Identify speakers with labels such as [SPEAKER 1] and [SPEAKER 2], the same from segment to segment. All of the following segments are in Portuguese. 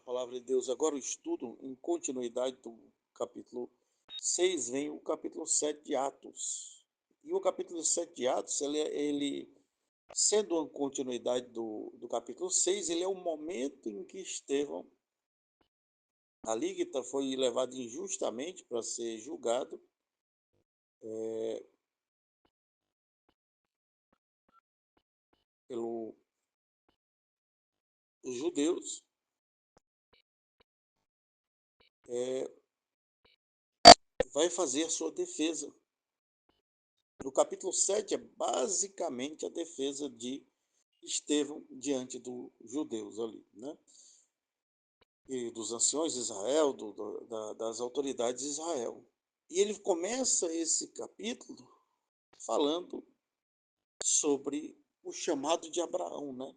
[SPEAKER 1] a palavra de Deus. Agora o estudo, em continuidade do capítulo 6 vem o capítulo 7 de Atos. E o capítulo 7 de Atos, ele sendo uma continuidade do capítulo 6 ele é o momento em que Estevão, ali que foi levado injustamente para ser julgado, é, pelos judeus, é, vai fazer a sua defesa. O capítulo 7 é basicamente a defesa de Estevão diante dos judeus ali, né? E dos anciões de Israel, das autoridades de Israel. E ele começa esse capítulo falando sobre o chamado de Abraão, né?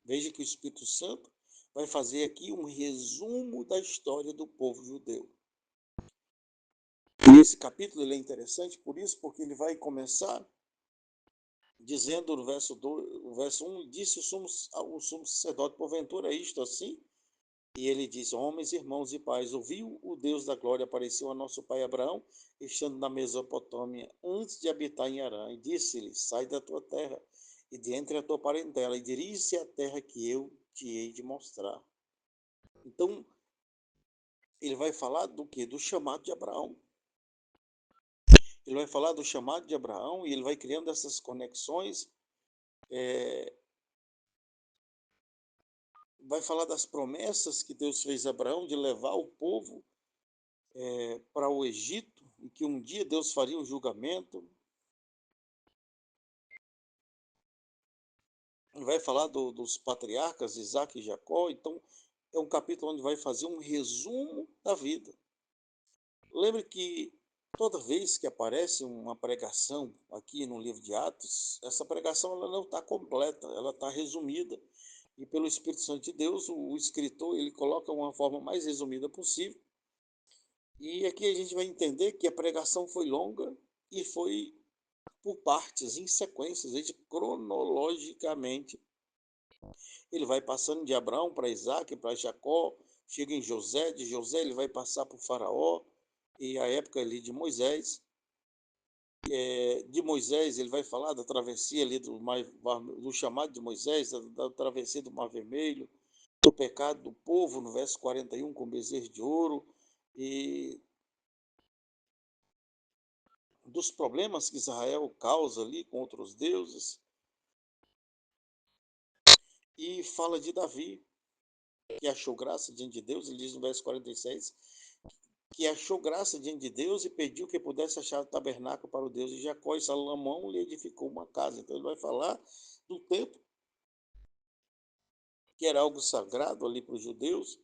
[SPEAKER 1] Veja que o Espírito Santo vai fazer aqui um resumo da história do povo judeu. E esse capítulo ele é interessante por isso, porque ele vai começar dizendo no verso 2, o verso 1, disse o sumo sacerdote, porventura é isto assim? E ele diz, homens, irmãos e pais, ouviu o Deus da glória, apareceu a nosso pai Abraão, estando na Mesopotâmia, antes de habitar em Harã, e disse-lhe, sai da tua terra, e de entre a tua parentela, e dirige-se à terra que eu te hei de mostrar. Então, ele vai falar do quê? Do chamado de Abraão. Ele vai falar do chamado de Abraão, e ele vai criando essas conexões, vai falar das promessas que Deus fez a Abraão de levar o povo para o Egito, e que um dia Deus faria o julgamento. Vai falar dos patriarcas Isaac e Jacó. Então é um capítulo onde vai fazer um resumo da vida. Lembre que toda vez que aparece uma pregação aqui no livro de Atos, essa pregação ela não está completa, ela está resumida, e pelo Espírito Santo de Deus o escritor ele coloca uma forma mais resumida possível. E aqui a gente vai entender que a pregação foi longa e foi por partes, em sequências, a gente cronologicamente. Ele vai passando de Abraão para Isaac, para Jacó, chega em José, de José ele vai passar por Faraó, e a época ali de Moisés. De Moisés ele vai falar da travessia ali do chamado de Moisés, da travessia do Mar Vermelho, do pecado do povo, no verso 41, com bezerro de ouro, e dos problemas que Israel causa ali com outros deuses, e fala de Davi, que achou graça diante de Deus. Ele diz no verso 46, que achou graça diante de Deus e pediu que pudesse achar o tabernáculo para o Deus de Jacó, e Salomão lhe edificou uma casa. Então ele vai falar do templo, que era algo sagrado ali para os judeus,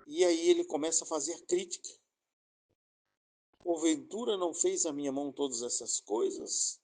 [SPEAKER 1] e aí ele começa a fazer crítica. Porventura não fez a minha mão todas essas coisas?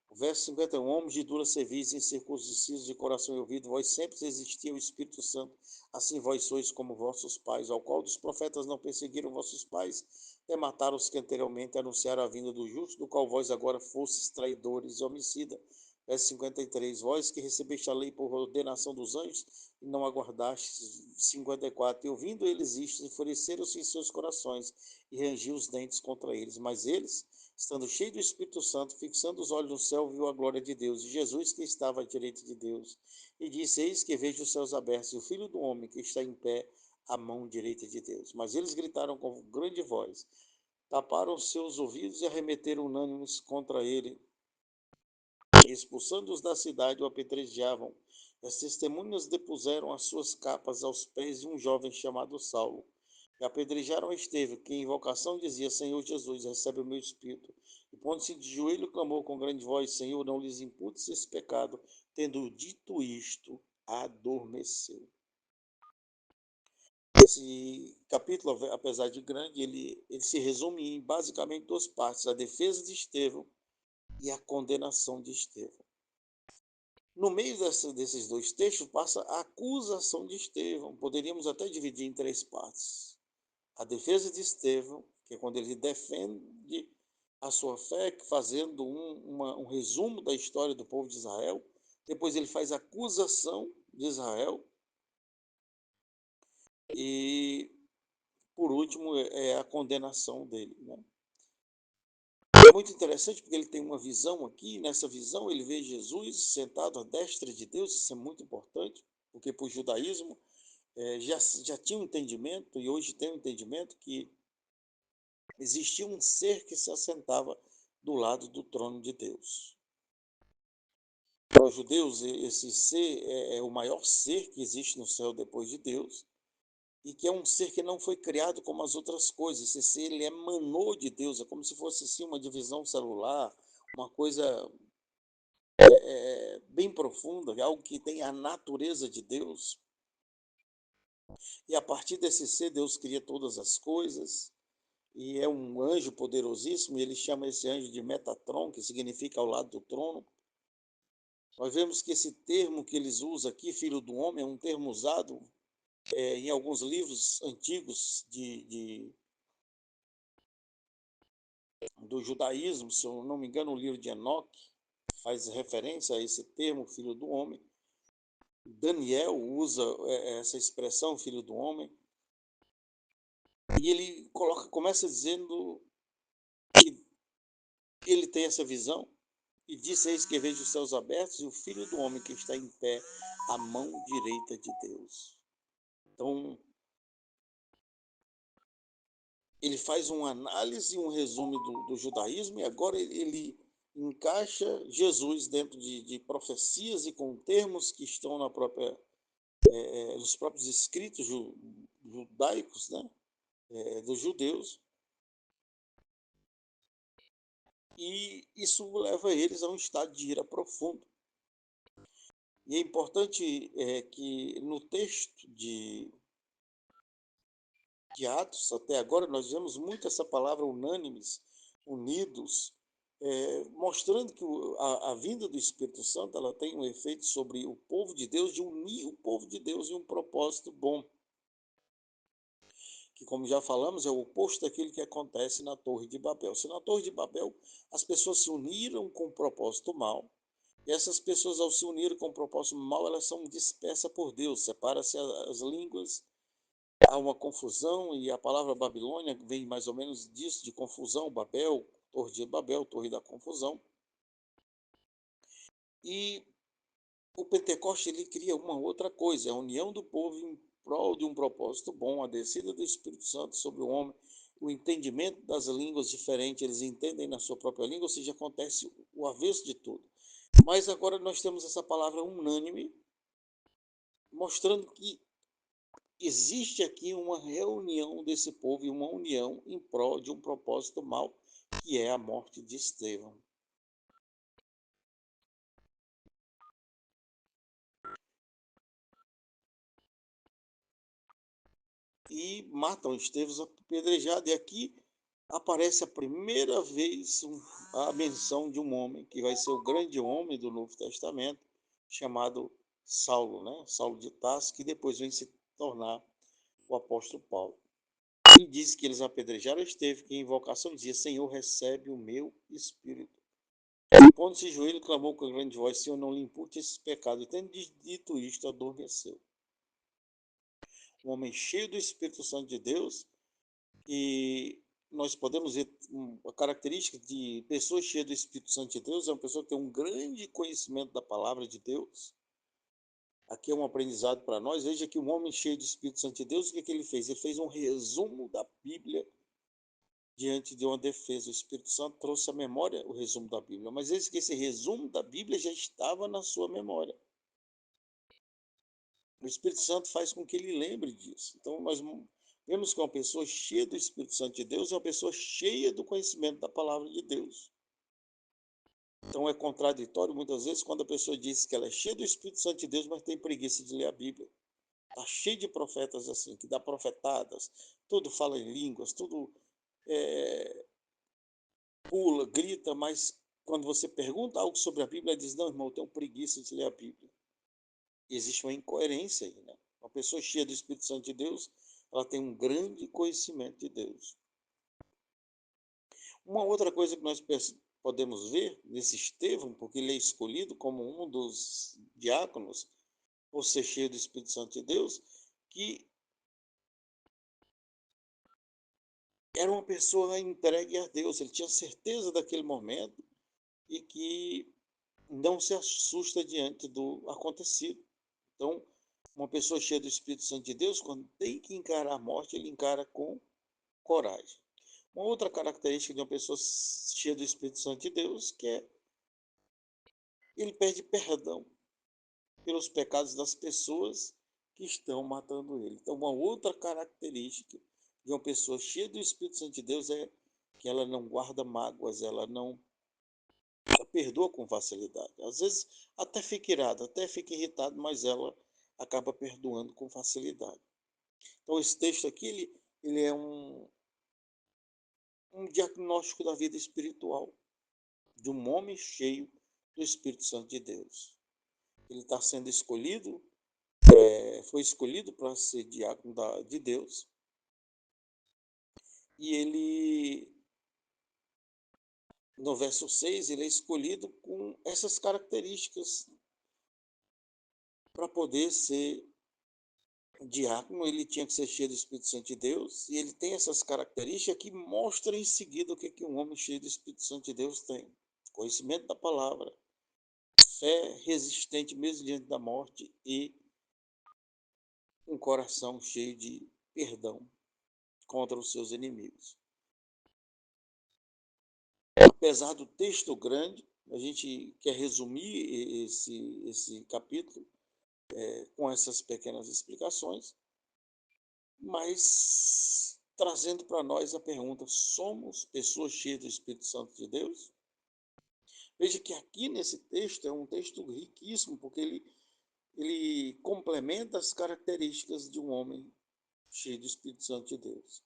[SPEAKER 1] O verso 51, homens de dura cerviz, incircuncisos de coração e ouvido, vós sempre existia o Espírito Santo, assim vós sois como vossos pais, ao qual dos profetas não perseguiram vossos pais, e mataram os que anteriormente anunciaram a vinda do justo, do qual vós agora fostes traidores e homicida. Verso 53, vós que recebeste a lei por ordenação dos anjos, e não aguardastes. 54, e ouvindo eles isto, enfureceram-se em seus corações, e rangiam os dentes contra eles, mas eles, estando cheio do Espírito Santo, fixando os olhos no céu, viu a glória de Deus, e Jesus que estava à direita de Deus, e disse, eis que vejo os céus abertos, e o Filho do Homem que está em pé, à mão direita de Deus. Mas eles gritaram com grande voz, taparam seus ouvidos e arremeteram unânimes contra ele, e expulsando-os da cidade, o apedrejavam. As testemunhas depuseram as suas capas aos pés de um jovem chamado Saulo, e apedrejaram Estevão, que em invocação dizia, Senhor Jesus, recebe o meu espírito. E pondo-se de joelho, clamou com grande voz, Senhor, não lhes imputes esse pecado. Tendo dito isto, adormeceu. Esse capítulo, apesar de grande, ele se resume em basicamente duas partes, a defesa de Estevão e a condenação de Estevão. No meio desses dois textos passa a acusação de Estevão. Poderíamos até dividir em três partes. A defesa de Estevão, que é quando ele defende a sua fé, fazendo um resumo da história do povo de Israel. Depois ele faz a acusação de Israel, e, por último, é a condenação dele, né? É muito interessante porque ele tem uma visão aqui, nessa visão ele vê Jesus sentado à destra de Deus, isso é muito importante, porque para o judaísmo já tinha um entendimento, e hoje tem um entendimento, que existia um ser que se assentava do lado do trono de Deus. Para os judeus, esse ser é o maior ser que existe no céu depois de Deus, e que é um ser que não foi criado como as outras coisas. Esse ser ele emanou de Deus, é como se fosse assim, uma divisão celular, uma coisa bem profunda, algo que tem a natureza de Deus. E a partir desse ser, Deus cria todas as coisas, e é um anjo poderosíssimo, e ele chama esse anjo de Metatron, que significa ao lado do trono. Nós vemos que esse termo que eles usam aqui, filho do homem, é um termo usado em alguns livros antigos do judaísmo. Se eu não me engano, o livro de Enoque faz referência a esse termo, filho do homem. Daniel usa essa expressão, filho do homem, e ele começa dizendo que ele tem essa visão, e diz: eis que vejo os céus abertos e o filho do homem que está em pé à mão direita de Deus. Então, ele faz uma análise, um resumo do judaísmo, e agora ele encaixa Jesus dentro de profecias e com termos que estão nos próprios escritos judaicos, né, dos judeus, e isso leva eles a um estado de ira profundo. E é importante que no texto de Atos, até agora, nós vemos muito essa palavra unânimes, unidos, mostrando que a vinda do Espírito Santo ela tem um efeito sobre o povo de Deus, de unir o povo de Deus em um propósito bom, que, como já falamos, é o oposto daquilo que acontece na Torre de Babel. Se na Torre de Babel as pessoas se uniram com um propósito mal, e essas pessoas, ao se unirem com um propósito mal, elas são dispersas por Deus, separa-se as línguas, há uma confusão, e a palavra Babilônia vem mais ou menos disso, de confusão, Babel, Torre de Babel, Torre da Confusão. E o Pentecoste ele cria uma outra coisa, a união do povo em prol de um propósito bom, a descida do Espírito Santo sobre o homem, o entendimento das línguas diferentes, eles entendem na sua própria língua, ou seja, acontece o avesso de tudo. Mas agora nós temos essa palavra unânime, mostrando que existe aqui uma reunião desse povo e uma união em prol de um propósito mau, que é a morte de Estevão. E matam Estevão apedrejado. E aqui aparece a primeira vez a menção de um homem que vai ser o grande homem do Novo Testamento, chamado Saulo, né? Saulo de Tarso, que depois vem se tornar o apóstolo Paulo. E diz que eles apedrejaram Estevão, que em invocação dizia: Senhor, recebe o meu espírito. E pondo-se de joelho, clamou com grande voz: Senhor, não lhe impute esses pecados. E tendo dito isto, adormeceu. Um homem cheio do Espírito Santo de Deus, e nós podemos ver a característica de pessoas cheias do Espírito Santo de Deus, é uma pessoa que tem um grande conhecimento da palavra de Deus. Aqui é um aprendizado para nós. Veja que um homem cheio do Espírito Santo de Deus, o que ele fez? Ele fez um resumo da Bíblia diante de uma defesa. O Espírito Santo trouxe à memória o resumo da Bíblia, mas eis que esse resumo da Bíblia já estava na sua memória. O Espírito Santo faz com que ele lembre disso. Então, nós vemos que uma pessoa cheia do Espírito Santo de Deus é uma pessoa cheia do conhecimento da palavra de Deus. Então, é contraditório muitas vezes quando a pessoa diz que ela é cheia do Espírito Santo de Deus, mas tem preguiça de ler a Bíblia. Está cheio de profetas assim, que dá profetadas, tudo fala em línguas, tudo pula, grita, mas quando você pergunta algo sobre a Bíblia, ela diz: não, irmão, eu tenho preguiça de ler a Bíblia. E existe uma incoerência aí, né? Uma pessoa cheia do Espírito Santo de Deus, ela tem um grande conhecimento de Deus. Uma outra coisa que nós podemos ver nesse Estevão, porque ele é escolhido como um dos diáconos, por ser cheio do Espírito Santo de Deus, que era uma pessoa entregue a Deus, ele tinha certeza daquele momento e que não se assusta diante do acontecido. Então, uma pessoa cheia do Espírito Santo de Deus, quando tem que encarar a morte, ele encara com coragem. Uma outra característica de uma pessoa cheia do Espírito Santo de Deus, que é ele pede perdão pelos pecados das pessoas que estão matando ele. Então, uma outra característica de uma pessoa cheia do Espírito Santo de Deus é que ela não guarda mágoas, ela perdoa com facilidade. Às vezes até fica irada, até fica irritado, mas ela acaba perdoando com facilidade. Então, esse texto aqui, ele é um diagnóstico da vida espiritual de um homem cheio do Espírito Santo de Deus. Ele está sendo escolhido, foi escolhido para ser diácono de Deus, e ele, no verso 6, ele é escolhido com essas características para poder ser diácono. Ele tinha que ser cheio do Espírito Santo de Deus, e ele tem essas características que mostram em seguida o que um homem cheio do Espírito Santo de Deus tem: conhecimento da palavra, fé resistente mesmo diante da morte e um coração cheio de perdão contra os seus inimigos. Apesar do texto grande, a gente quer resumir esse capítulo com essas pequenas explicações, mas trazendo para nós a pergunta: somos pessoas cheias do Espírito Santo de Deus? Veja que aqui nesse texto é um texto riquíssimo, porque ele complementa as características de um homem cheio do Espírito Santo de Deus.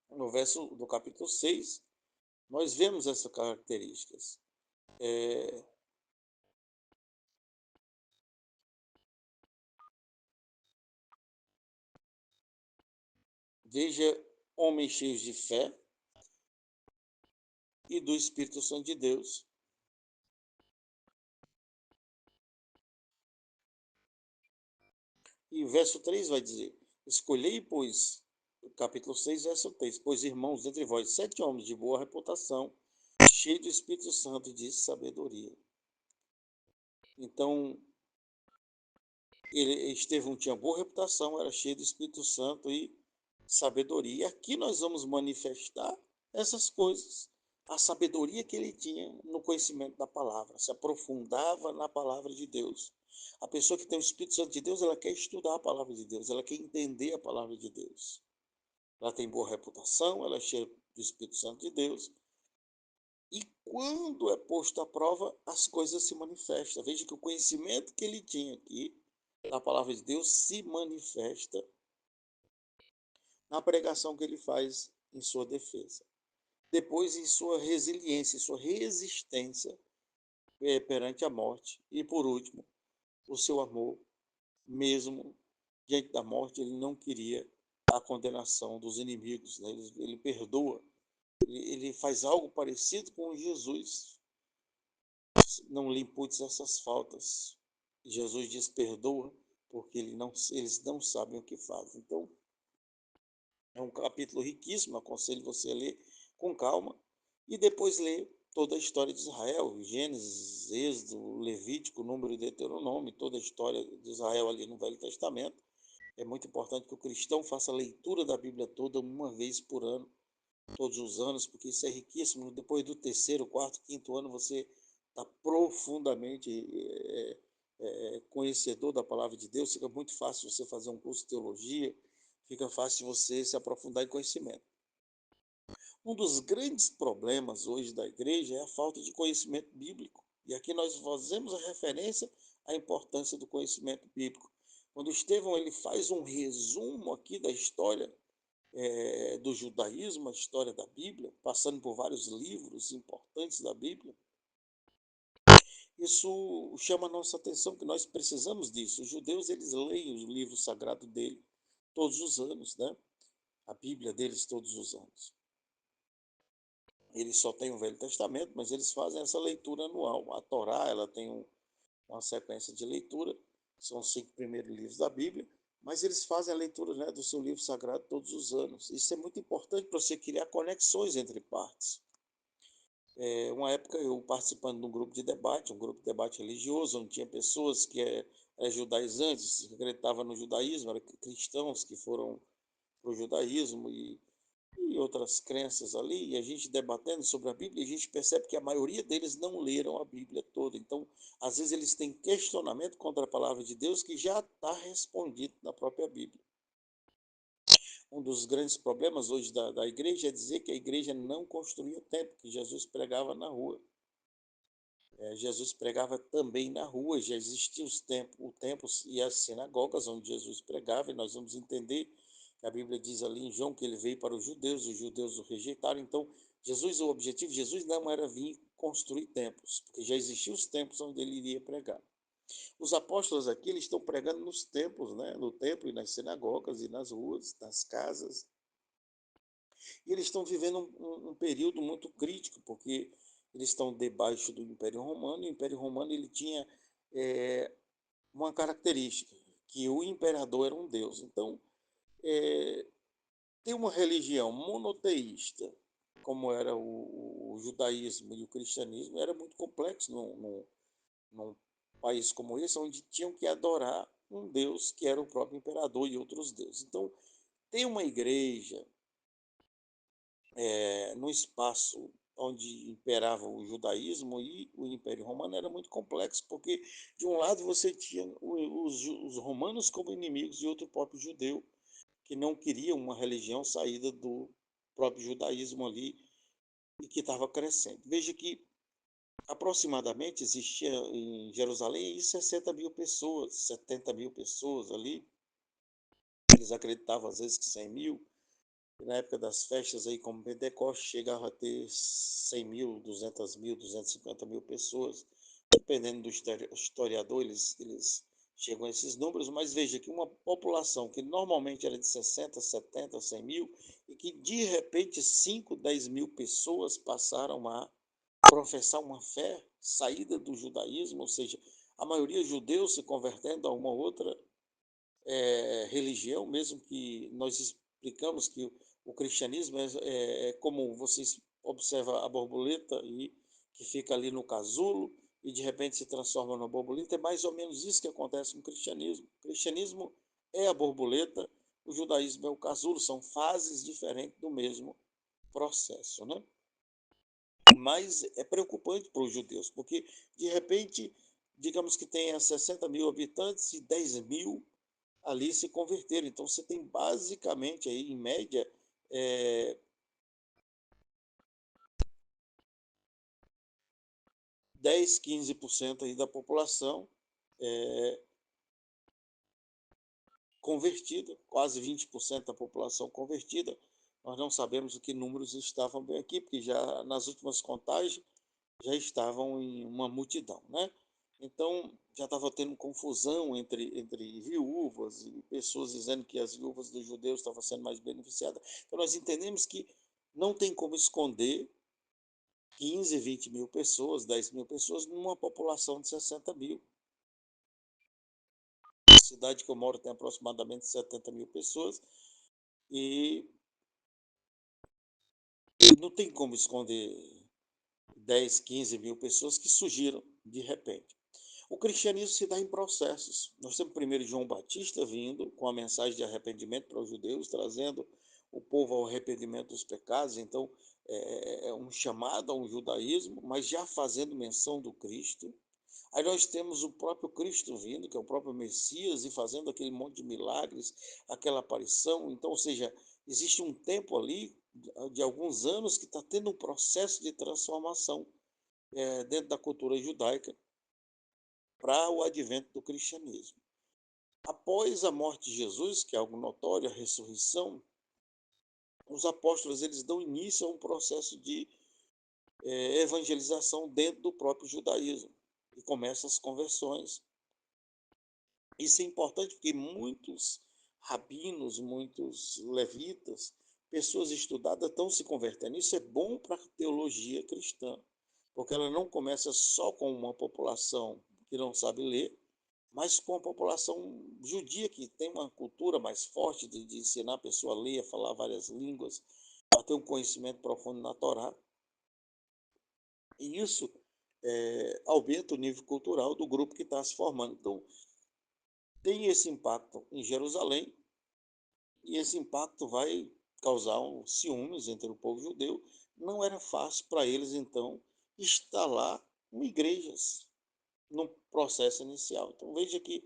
[SPEAKER 1] No verso do capítulo 6, nós vemos essas características. Veja homens cheios de fé e do Espírito Santo de Deus. E o verso 3 vai dizer: escolhei, pois, capítulo 6, verso 3, pois irmãos, entre vós, 7 homens de boa reputação, cheios do Espírito Santo e de sabedoria. Então, Estevão tinha boa reputação, era cheio do Espírito Santo e sabedoria. E aqui nós vamos manifestar essas coisas. A sabedoria que ele tinha no conhecimento da palavra, se aprofundava na palavra de Deus. A pessoa que tem o Espírito Santo de Deus, ela quer estudar a palavra de Deus, ela quer entender a palavra de Deus. Ela tem boa reputação, ela é cheia do Espírito Santo de Deus. E quando é posto à prova, as coisas se manifestam. Veja que o conhecimento que ele tinha aqui, da palavra de Deus, se manifesta na pregação que ele faz em sua defesa. Depois, em sua resiliência, em sua resistência perante a morte. E, por último, o seu amor, mesmo diante da morte, ele não queria a condenação dos inimigos, né? Ele perdoa, ele faz algo parecido com Jesus. Não lhe imputes essas faltas. Jesus diz: perdoa, porque eles não sabem o que fazem. Então, é um capítulo riquíssimo, aconselho você a ler com calma e depois ler toda a história de Israel: Gênesis, Êxodo, Levítico, Número e Deuteronômio, toda a história de Israel ali no Velho Testamento. É muito importante que o cristão faça a leitura da Bíblia toda uma vez por ano, todos os anos, porque isso é riquíssimo. Depois do terceiro, quarto, quinto ano, você está profundamente conhecedor da palavra de Deus. Fica muito fácil você fazer um curso de teologia, fica fácil você se aprofundar em conhecimento. Um dos grandes problemas hoje da igreja é a falta de conhecimento bíblico. E aqui nós fazemos a referência à importância do conhecimento bíblico. Quando Estevão ele faz um resumo aqui da história do judaísmo, a história da Bíblia, passando por vários livros importantes da Bíblia, isso chama a nossa atenção, que nós precisamos disso. Os judeus, eles leem o livro sagrado dele todos os anos, né? A Bíblia deles todos os anos. Eles só têm o Velho Testamento, mas eles fazem essa leitura anual. A Torá, ela tem uma sequência de leitura, são os 5 primeiros livros da Bíblia, mas eles fazem a leitura, né, do seu livro sagrado todos os anos. Isso é muito importante para você criar conexões entre partes. Uma época eu participando de um grupo de debate religioso, onde tinha pessoas que eram judaizantes, que acreditavam no judaísmo, eram cristãos que foram para o judaísmo e outras crenças ali, e a gente debatendo sobre a Bíblia, a gente percebe que a maioria deles não leram a Bíblia toda. Então, às vezes eles têm questionamento contra a palavra de Deus que já está respondido na própria Bíblia. Um dos grandes problemas hoje da igreja é dizer que a igreja não construía templo, que Jesus pregava na rua. Jesus pregava também na rua, já existiam o templo e as sinagogas onde Jesus pregava, e nós vamos entender que a Bíblia diz ali em João que ele veio para os judeus o rejeitaram. Então, o objetivo de Jesus não era vir construir templos, porque já existiam os templos onde ele iria pregar. Os apóstolos aqui, eles estão pregando nos templos, né? No templo e nas sinagogas e nas ruas, nas casas. E eles estão vivendo um período muito crítico, porque eles estão debaixo do Império Romano, e o Império Romano ele tinha uma característica, que o imperador era um deus. Então, ter uma religião monoteísta, como era o judaísmo e o cristianismo, era muito complexo num país como esse, onde tinham que adorar um deus que era o próprio imperador e outros deuses. Então, ter uma igreja no espaço onde imperava o judaísmo e o Império Romano era muito complexo, porque de um lado você tinha os romanos como inimigos e outro próprio judeu, que não queria uma religião saída do próprio judaísmo ali e que estava crescendo. Veja que aproximadamente existia em Jerusalém 60 mil pessoas, 70 mil pessoas ali. Eles acreditavam às vezes que 100 mil. Na época das festas, aí, como Pentecoste, chegava a ter 100 mil, 200 mil, 250 mil pessoas. Dependendo do historiador, eles chegam a esses números, mas veja que uma população que normalmente era de 60, 70, 100 mil, e que de repente 5, 10 mil pessoas passaram a professar uma fé saída do judaísmo, ou seja, a maioria judeus se convertendo a uma outra religião, mesmo que nós explicamos que o cristianismo é como vocês observam a borboleta e que fica ali no casulo e de repente se transforma na borboleta, é mais ou menos isso que acontece com o cristianismo. O cristianismo é a borboleta, o judaísmo é o casulo, são fases diferentes do mesmo processo, né? Mas é preocupante para os judeus, porque de repente, digamos que tenha 60 mil habitantes e 10 mil ali se converteram. Então você tem basicamente aí, em média, é, 10, 15% aí da população é, convertida, quase 20% da população convertida. Nós não sabemos o que números estavam bem aqui, porque já nas últimas contagens já estavam em uma multidão, né? Então já estava tendo confusão entre viúvas e pessoas dizendo que as viúvas dos judeus estavam sendo mais beneficiadas. Então nós entendemos que não tem como esconder 15, 20 mil pessoas, 10 mil pessoas numa população de 60 mil. A cidade que eu moro tem aproximadamente 70 mil pessoas e não tem como esconder 10, 15 mil pessoas que surgiram de repente. O cristianismo se dá em processos. Nós temos primeiro João Batista vindo com a mensagem de arrependimento para os judeus, trazendo o povo ao arrependimento dos pecados. Então, é um chamado a um judaísmo, mas já fazendo menção do Cristo. Aí nós temos o próprio Cristo vindo, que é o próprio Messias, e fazendo aquele monte de milagres, aquela aparição. Então, ou seja, existe um tempo ali, de alguns anos, que está tendo um processo de transformação dentro da cultura judaica para o advento do cristianismo. Após a morte de Jesus, que é algo notório, a ressurreição, os apóstolos eles dão início a um processo de evangelização dentro do próprio judaísmo e começam as conversões. Isso é importante porque muitos rabinos, muitos levitas, pessoas estudadas estão se convertendo. Isso é bom para a teologia cristã, porque ela não começa só com uma população que não sabe ler, mas com a população judia, que tem uma cultura mais forte de ensinar a pessoa a ler, a falar várias línguas, a ter um conhecimento profundo na Torá. E isso aumenta o nível cultural do grupo que está se formando. Então, tem esse impacto em Jerusalém, e esse impacto vai causar um ciúmes entre o povo judeu. Não era fácil para eles, então, instalar igrejas no processo inicial. Então, veja que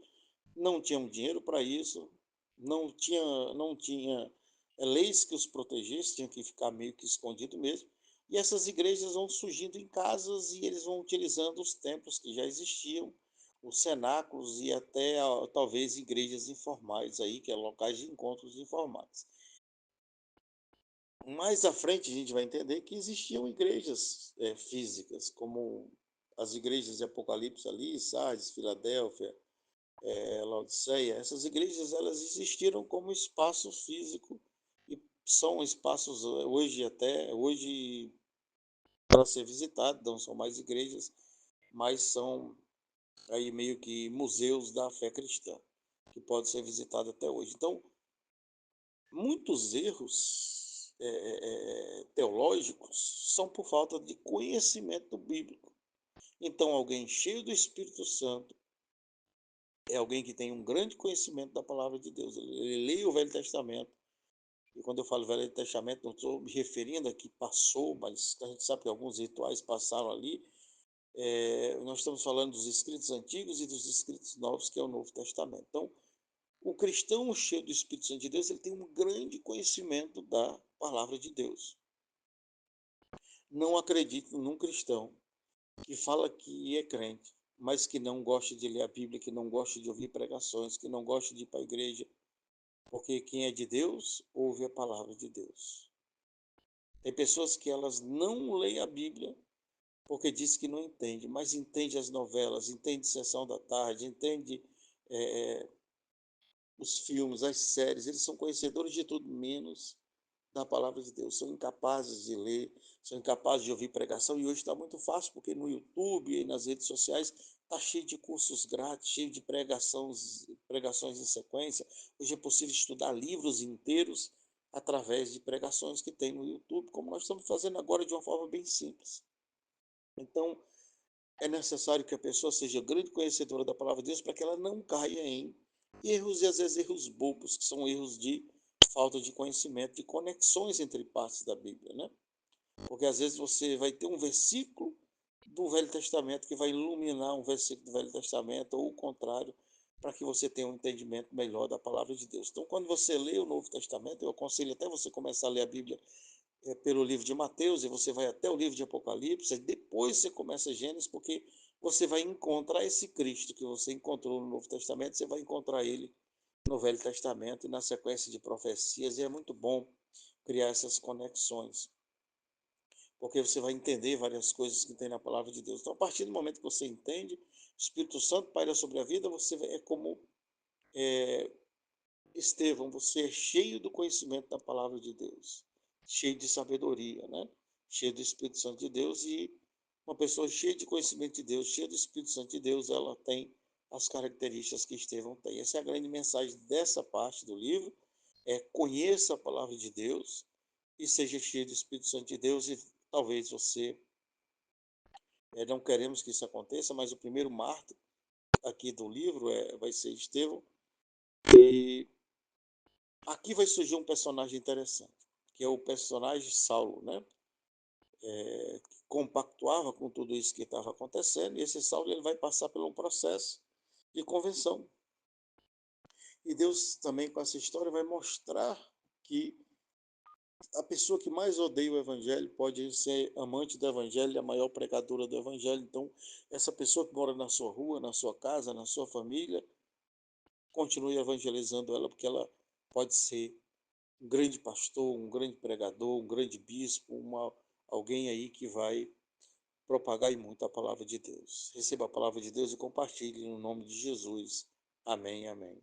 [SPEAKER 1] não tinham dinheiro para isso, não tinha leis que os protegessem, tinham que ficar meio que escondido mesmo. E essas igrejas vão surgindo em casas e eles vão utilizando os templos que já existiam, os cenáculos e até talvez igrejas informais aí, que é locais de encontros informais. Mais à frente a gente vai entender que existiam igrejas físicas, como as igrejas de Apocalipse ali, Sardes, Filadélfia, Laodiceia. Essas igrejas elas existiram como espaço físico e são espaços hoje para ser visitado, não são mais igrejas, mas são aí meio que museus da fé cristã, que pode ser visitado até hoje. Então, muitos erros teológicos são por falta de conhecimento bíblico. Então, alguém cheio do Espírito Santo é alguém que tem um grande conhecimento da palavra de Deus. Ele lê o Velho Testamento. E quando eu falo Velho Testamento, não estou me referindo a que passou, mas a gente sabe que alguns rituais passaram ali. Nós estamos falando dos escritos antigos e dos escritos novos, que é o Novo Testamento. Então, o cristão cheio do Espírito Santo de Deus, ele tem um grande conhecimento da palavra de Deus. Não acredito num cristão que fala que é crente, mas que não gosta de ler a Bíblia, que não gosta de ouvir pregações, que não gosta de ir para a igreja, porque quem é de Deus ouve a palavra de Deus. Tem pessoas que elas não leem a Bíblia porque diz que não entende, mas entende as novelas, entende Sessão da Tarde, entende os filmes, as séries. Eles são conhecedores de tudo menos da palavra de Deus. São incapazes de ler, são incapazes de ouvir pregação. E hoje está muito fácil, porque no YouTube e nas redes sociais está cheio de cursos grátis, cheio de pregações em sequência. Hoje é possível estudar livros inteiros através de pregações que tem no YouTube, como nós estamos fazendo agora de uma forma bem simples. Então, é necessário que a pessoa seja grande conhecedora da palavra de Deus para que ela não caia em erros, e às vezes erros bobos, que são erros de falta de conhecimento, de conexões entre partes da Bíblia, né? Porque às vezes você vai ter um versículo do Velho Testamento que vai iluminar um versículo do Velho Testamento, ou o contrário, para que você tenha um entendimento melhor da palavra de Deus. Então, quando você lê o Novo Testamento, eu aconselho até você começar a ler a Bíblia pelo livro de Mateus, e você vai até o livro de Apocalipse, e depois você começa Gênesis, porque você vai encontrar esse Cristo que você encontrou no Novo Testamento, você vai encontrar ele no Velho Testamento e na sequência de profecias, e é muito bom criar essas conexões, porque você vai entender várias coisas que tem na palavra de Deus. Então, a partir do momento que você entende, o Espírito Santo paira sobre a vida, você é como Estevão, você é cheio do conhecimento da palavra de Deus, cheio de sabedoria, né? Cheio do Espírito Santo de Deus. E uma pessoa cheia de conhecimento de Deus, cheia do Espírito Santo de Deus, ela tem as características que Estevão tem. Essa é a grande mensagem dessa parte do livro, conheça a palavra de Deus e seja cheio do Espírito Santo de Deus. E talvez você, não queremos que isso aconteça, mas o primeiro mártir aqui do livro vai ser Estevão. E aqui vai surgir um personagem interessante, que é o personagem Saulo, né? Que compactuava com tudo isso que estava acontecendo, e esse Saulo ele vai passar por um processo de conversão. E Deus também com essa história vai mostrar que a pessoa que mais odeia o evangelho pode ser amante do evangelho, a maior pregadora do evangelho. Então, essa pessoa que mora na sua rua, na sua casa, na sua família, continue evangelizando ela, porque ela pode ser um grande pastor, um grande pregador, um grande bispo, alguém aí que vai propagar muito a palavra de Deus. Receba a palavra de Deus e compartilhe no nome de Jesus. Amém, amém.